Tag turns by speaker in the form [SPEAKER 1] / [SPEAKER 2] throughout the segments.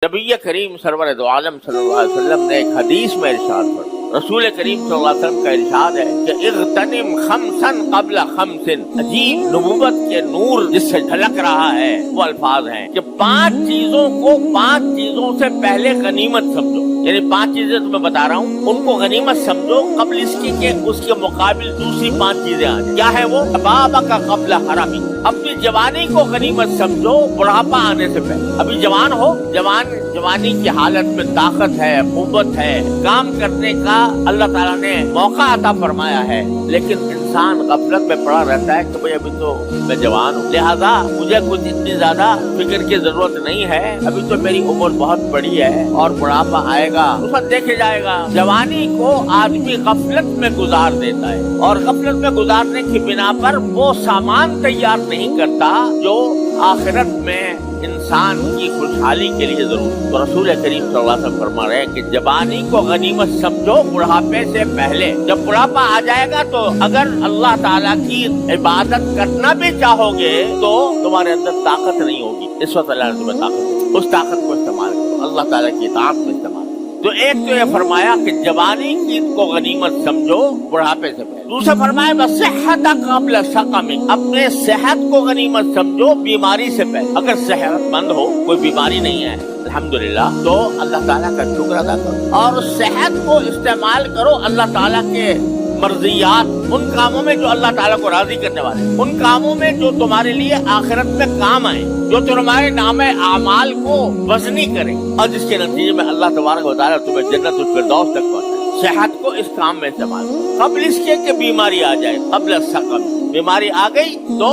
[SPEAKER 1] نبی کریم سرور دو عالم صلی اللہ علیہ وسلم نے ایک حدیث میں ارشاد فرمایا، رسول کریم صلی اللہ علیہ وسلم کا ارشاد ہے کہ اغتنم خمسا قبل خمس۔ عجیب نبوت کے نور جس سے جھلک رہا ہے وہ الفاظ ہیں کہ 5 چیزوں کو 5 چیزوں سے پہلے غنیمت سمجھو، یعنی 5 چیزیں تمہیں بتا رہا ہوں ان کو غنیمت سمجھو قبل اس کی کہ اس کے مقابل دوسری 5 چیزیں آ جائیں۔ کیا ہے وہ؟ شبابک قبل حرمی، اپنی جوانی کو غنیمت سمجھو بڑھاپا آنے سے پہلے۔ ابھی جوان ہو، جوانی کی حالت میں طاقت ہے، قوت ہے، کام کرنے کا اللہ تعالیٰ نے موقع عطا فرمایا ہے، لیکن انسان غفلت میں پڑا رہتا ہے کہ بھئی ابھی تو میں جوان ہوں، لہذا مجھے کچھ اتنی زیادہ فکر کی ضرورت نہیں ہے، ابھی تو میری عمر بہت بڑی ہے اور بڑھاپا آئے گا اس وقت دیکھے جائے گا۔ جوانی کو آدمی غفلت میں گزار دیتا ہے اور غفلت میں گزارنے کی بنا پر وہ سامان تیار نہیں کرتا جو آخرت میں انسان کی خوشحالی کے لیے ضرور۔ تو رسول کریم صلی اللہ علیہ وسلم فرما رہے ہیں کہ جوانی کو غنیمت سمجھو بڑھاپے سے پہلے۔ جب بڑھاپا آ جائے گا تو اگر اللہ تعالیٰ کی عبادت کرنا بھی چاہو گے تو تمہارے اندر طاقت نہیں ہوگی۔ اس وقت اللہ نے تمہیں طاقت، اس طاقت کو استعمال کرو، اللہ تعالیٰ کی اطاعت میں استعمال۔ تو ایک تو یہ فرمایا کہ جوانی کی کو غنیمت سمجھو بڑھاپے سے پہلے۔ دوسرا فرمایا بصحت قبل سقم، اپنے صحت کو غنیمت سمجھو بیماری سے پہلے۔ اگر صحت مند ہو، کوئی بیماری نہیں ہے الحمدللہ، تو اللہ تعالیٰ کا شکر ادا کرو اور صحت کو استعمال کرو اللہ تعالیٰ کے مرضیات، ان کاموں میں جو اللہ تعالیٰ کو راضی کرنے والے، ان کاموں میں جو تمہارے لیے آخرت میں کام آئے، جو تمہارے نام اعمال کو وزنی کرے اور جس کے نتیجے میں اللہ تبارک و تعالیٰ تمہیں جنت الفردوس تک پہنچائے۔ صحت کو اس کام میں استعمال کرو قبل اس کے کہ بیماری آ جائے۔ قبل السقم، بیماری آ گئی تو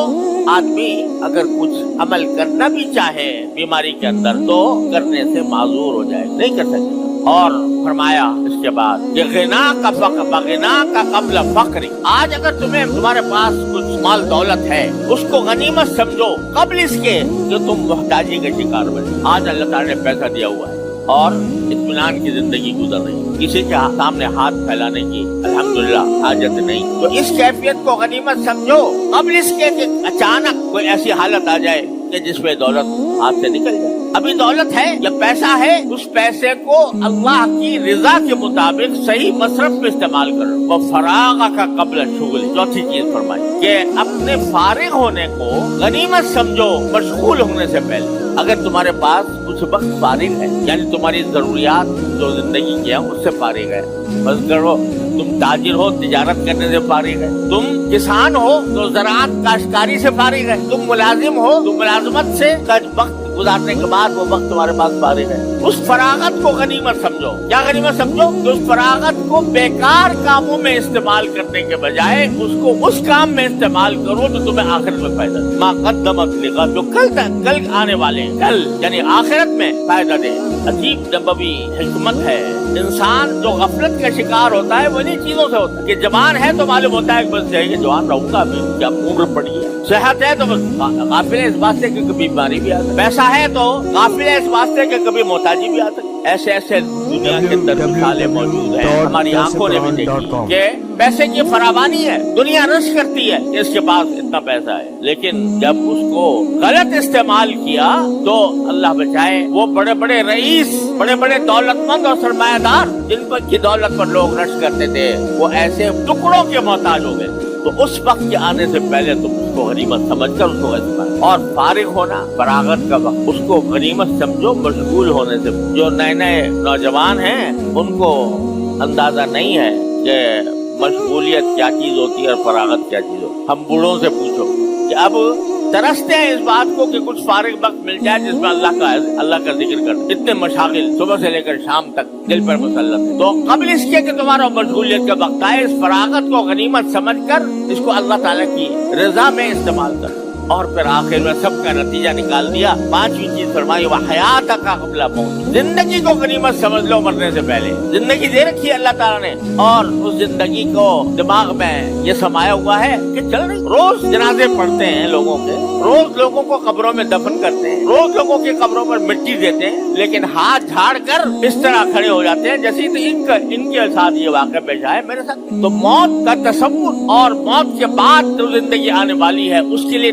[SPEAKER 1] آدمی اگر کچھ عمل کرنا بھی چاہے بیماری کے اندر تو کرنے سے معذور ہو جائے، نہیں کر سکتے۔ اور فرمایا اس کے بعد کہ غنا کا قبل فقر، آج اگر تمہارے پاس کچھ مال دولت ہے اس کو غنیمت سمجھو قبل اس کے کہ تم محتاجی کے شکار بنے۔ آج اللہ تعالیٰ نے پیسہ دیا ہوا ہے اور اطمینان کی زندگی گزر رہی ہے، کسی کے سامنے ہاتھ پھیلانے کی الحمدللہ حاجت نہیں، تو اس کیفیت کو غنیمت سمجھو قبل اس کے کہ اچانک کوئی ایسی حالت آ جائے کہ جس میں دولت ہاتھ سے نکل جائے۔ ابھی دولت ہے یا پیسہ ہے، اس پیسے کو اللہ کی رضا کے مطابق صحیح مصرف میں استعمال کرو۔ وہ فراغ کا قبل شغل، چوتھی چیز فرمائی کہ اپنے فارغ ہونے کو غنیمت سمجھو مشغول ہونے سے پہلے۔ اگر تمہارے پاس کچھ وقت فارغ ہے، یعنی تمہاری ضروریات جو زندگی کی ہے اس سے فارغ ہے، بس کرو۔ تم تاجر ہو، تجارت کرنے سے فارغ ہے، تم کسان ہو تو زراعت کاشتکاری سے فارغ ہے، تم ملازم ہو تو ملازمت سے وقت گزارنے کے بعد وہ وقت تمہارے پاس فارغ ہے، اس فراغت کو غنیمت سمجھو۔ کیا غنیمت سمجھو؟ کہ اس فراغت کو بیکار کاموں میں استعمال کرنے کے بجائے اس کو اس کام میں استعمال کرو جو تمہیں آخرت میں فائدہ دے۔ ما قدمت لغد، جو کل آنے والے ہیں، کل یعنی آخرت میں فائدہ دے۔ عجیب نبوی حکمت ہے۔ انسان جو غفلت کا شکار ہوتا ہے وہ انہیں چیزوں سے ہوتا ہے کہ جوان ہے تو معلوم ہوتا ہے کہ بس جائے جوان رہوں گا، ابھی کیا عمر پڑی ہے، صحت ہے تو بس غافل ہے اس بات سے کہ کبھی بیماری بھی آ سکتی، پیسہ ہے تو غافل ہے اس بات سے کہ کبھی محتاجی بھی آ سکتی۔ ایسے دنیا کے اندر مثالیں موجود ہیں، ہماری آنکھوں نے بھی دیکھی کہ پیسے کی فراوانی ہے، دنیا رش کرتی ہے کہ اس کے پاس اتنا پیسہ ہے، لیکن جب اس کو غلط استعمال کیا تو اللہ بچائے وہ بڑے بڑے رئیس، بڑے بڑے دولت مند اور سرمایہ دار جن پر کی دولت پر لوگ رش کرتے تھے وہ ایسے ٹکڑوں کے محتاج ہو گئے۔ تو اس وقت کے آنے سے پہلے تم اس کو غنیمت سمجھ کر اس کو استعمال، اور فارغ ہونا فراغت کا وقت اس کو غنیمت سمجھو مشغول ہونے سے۔ جو نئے نوجوان ہیں ان کو اندازہ نہیں ہے کہ مشغولیت کیا چیز ہوتی ہے اور فراغت کیا چیز ہوتی ہے۔ ہم بوڑھوں سے پوچھو کہ اب ترستے ہیں اس بات کو کہ کچھ فارغ وقت مل جائے جس میں اللہ کا ذکر کر، اتنے مشاغل صبح سے لے کر شام تک دل پر مسلط ہے۔ تو قبل اس کے کہ تمہارا مشغولیت کا وقت آئے، اس فراغت کو غنیمت سمجھ کر اس کو اللہ تعالیٰ کی رضا میں استعمال کر۔ اور پھر آخر میں سب کا نتیجہ نکال دیا، 5ویں چیز فرمائی وحیات کا قبل موت، زندگی کو غنیمت سمجھ لو مرنے سے پہلے۔ زندگی دے رکھی ہے اللہ تعالیٰ نے اور اس زندگی کو دماغ میں یہ سمایا ہوا ہے کہ چل رہی، روز جنازے پڑھتے ہیں لوگوں کے، روز لوگوں کو قبروں میں دفن کرتے ہیں، روز لوگوں کی قبروں پر مٹی دیتے ہیں، لیکن ہاتھ جھاڑ کر اس طرح کھڑے ہو جاتے ہیں جیسے ان کے ساتھ یہ واقعہ پیش آئے میرے ساتھ۔ تو موت کا تصور اور موت کے بعد جو زندگی آنے والی ہے اس کے لیے